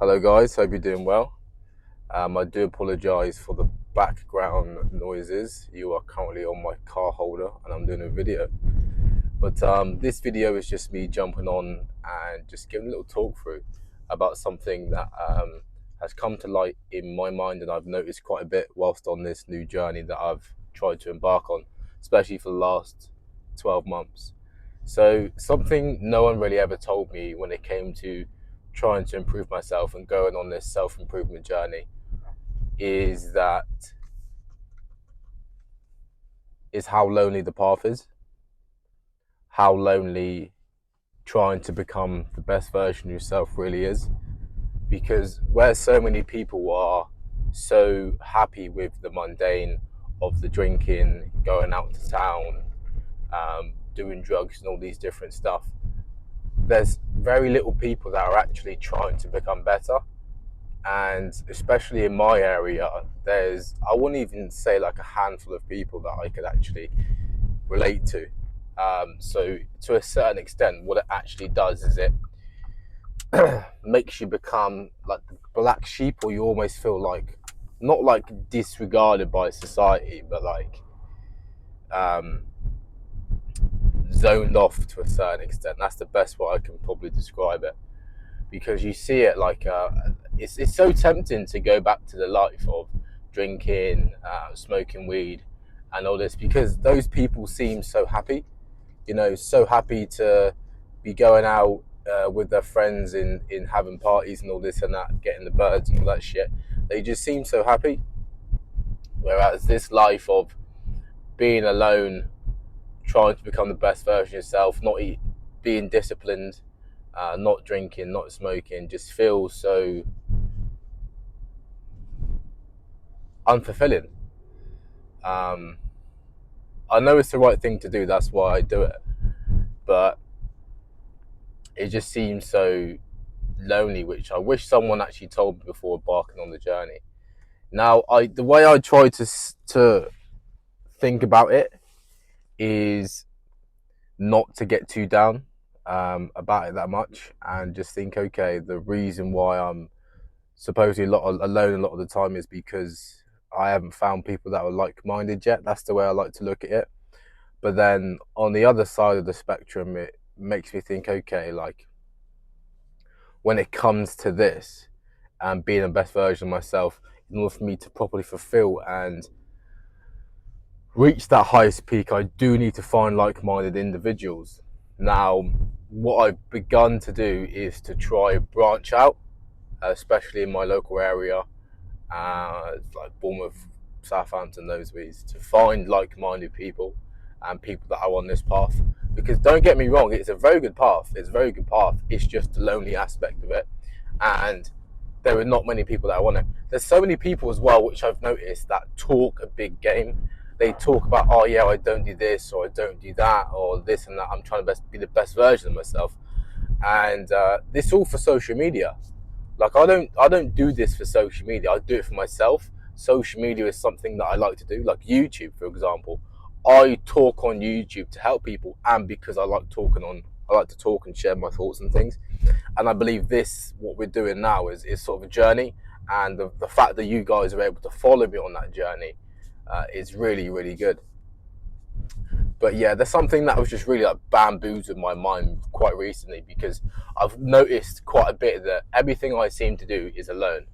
Hello guys, hope you're doing well. I do apologise for the background noises. You are currently on my car holder and I'm doing a video. But this video is just me jumping on and just giving a little talk through about something that has come to light in my mind and I've noticed quite a bit whilst on this new journey that I've tried to embark on, especially for the last 12 months. So something no one really ever told me when it came to trying to improve myself and going on this self-improvement journey is how lonely the path is, how lonely trying to become the best version of yourself really is. Because where so many people are so happy with the mundane of the drinking, going out to town, doing drugs and all these different stuff, there's very little people that are actually trying to become better. And especially in my area, I wouldn't even say like a handful of people that I could actually relate to. So to a certain extent, what it actually does is it makes you become like the black sheep, or you almost feel like not like disregarded by society, but like um, zoned off to a certain extent. That's the best way I can probably describe it, because you see it like it's so tempting to go back to the life of drinking, smoking weed, and all this, because those people seem so happy, so happy to be going out with their friends in having parties and all this and that, getting the birds and all that shit. They just seem so happy. Whereas this life of being alone, trying to become the best version of yourself, not being disciplined, not drinking, not smoking, just feels so unfulfilling. Um, I know it's the right thing to do, that's why I do it, but it just seems so lonely, which I wish someone actually told me before embarking on the journey. Now, the way I try to think about it is not to get too down about it that much, and just think, okay, the reason why I'm supposedly alone a lot of the time is because I haven't found people that are like-minded yet. That's the way I like to look at it. But then on the other side of the spectrum, it makes me think, okay, like when it comes to this and being the best version of myself, in order for me to properly fulfill and reach that highest peak, I do need to find like-minded individuals. Now, what I've begun to do is to try branch out, especially in my local area, like Bournemouth, Southampton, those ways, to find like-minded people and people that are on this path. Because don't get me wrong, it's a very good path. It's a very good path. It's just the lonely aspect of it, and there are not many people that are on it. There's so many people as well, which I've noticed, that talk a big game. They talk about, oh yeah, I don't do this or I don't do that or this and that. I'm trying to be the best version of myself, and this all for social media. Like I don't do this for social media. I do it for myself. Social media is something that I like to do, like YouTube, for example. I talk on YouTube to help people, and because I like to talk and share my thoughts and things. And I believe what we're doing now is sort of a journey, and the fact that you guys are able to follow me on that journey is really, really good. But yeah, there's something that was just really like bamboozled my mind quite recently, because I've noticed quite a bit that everything I seem to do is alone.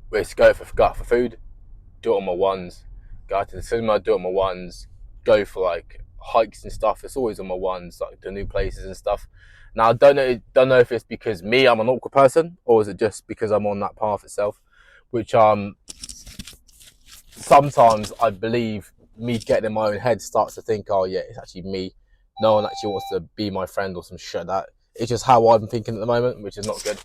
Let's go for food, do it on my ones. Go to the cinema, do it on my ones. Go for like hikes and stuff. It's always on my ones, like the new places and stuff. Now I don't know if it's because I'm an awkward person, or is it just because I'm on that path itself, which sometimes I believe me getting in my own head starts to think, oh yeah, it's actually me. No one actually wants to be my friend or some shit. That it's just how I'm thinking at the moment, which is not good.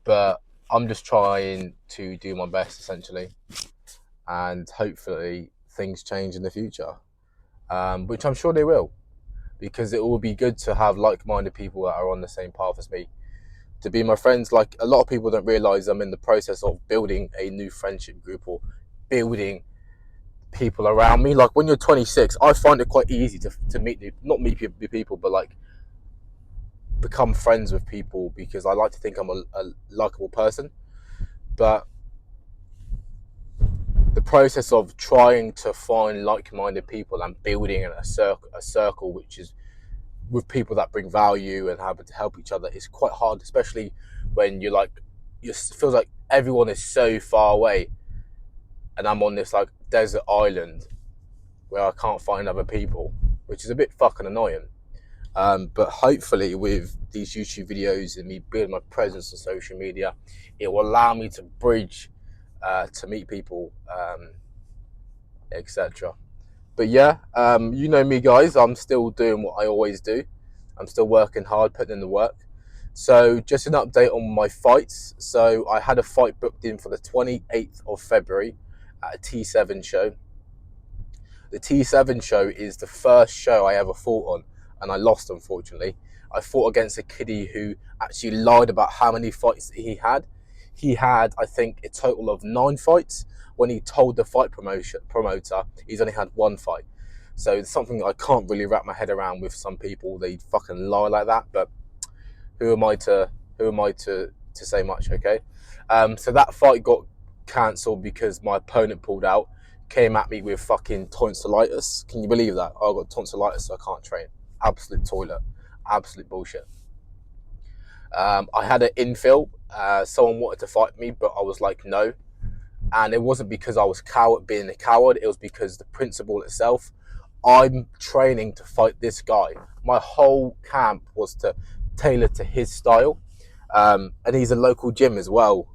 But I'm just trying to do my best, essentially, and hopefully things change in the future, which I'm sure they will, because it will be good to have like-minded people that are on the same path as me to be my friends. Like, a lot of people don't realize I'm in the process of building a new friendship group, or building people around me. Like, when you're 26, I find it quite easy to meet not meet people, but like become friends with people because I like to think I'm a likable person. But the process of trying to find like-minded people and building a circle which is with people that bring value and have to help each other is quite hard, especially when you're like, it feels like everyone is so far away and I'm on this like desert island where I can't find other people, which is a bit fucking annoying. But hopefully with these YouTube videos and me building my presence on social media, it will allow me to bridge to meet people, etc. But yeah, you know me, guys. I'm still doing what I always do. I'm still working hard, putting in the work. So just an update on my fights. So I had a fight booked in for the 28th of February at a T7 show. The T7 show is the first show I ever fought on, and I lost, unfortunately. I fought against a kiddie who actually lied about how many fights he had. He had, I think, a total of 9 fights when he told the fight promoter he's only had 1 fight. So it's something I can't really wrap my head around with some people. They fucking lie like that, but who am I to say much, okay? So that fight got cancelled because my opponent pulled out, came at me with fucking tonsillitis. Can you believe that? I got tonsillitis, so I can't train. Absolute toilet. Absolute bullshit. I had an infill. Someone wanted to fight me, but I was like, no. And it wasn't because I was being a coward. It was because the principle itself. I'm training to fight this guy. My whole camp was to tailor to his style. And he's a local gym as well.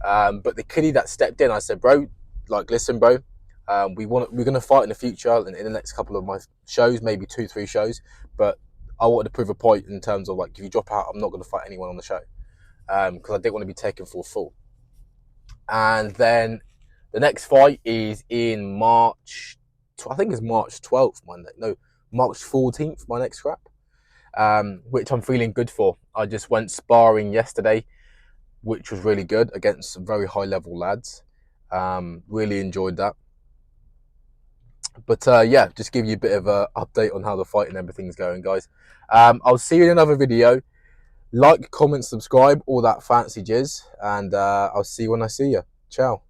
But the kiddie that stepped in, I said, bro, like, listen, bro, we're gonna fight in the future in the next couple of my shows, maybe 2-3 shows. But I wanted to prove a point in terms of like, if you drop out, I'm not gonna fight anyone on the show because I didn't want to be taken for a fool. And then the next fight is in March. I think it's March 12th. March 14th. My next scrap, which I'm feeling good for. I just went sparring yesterday, which was really good against some very high level lads. Really enjoyed that. But yeah, just give you a bit of an update on how the fight and everything's going, guys. I'll see you in another video. Like, comment, subscribe, all that fancy jizz, and I'll see you when I see you. Ciao.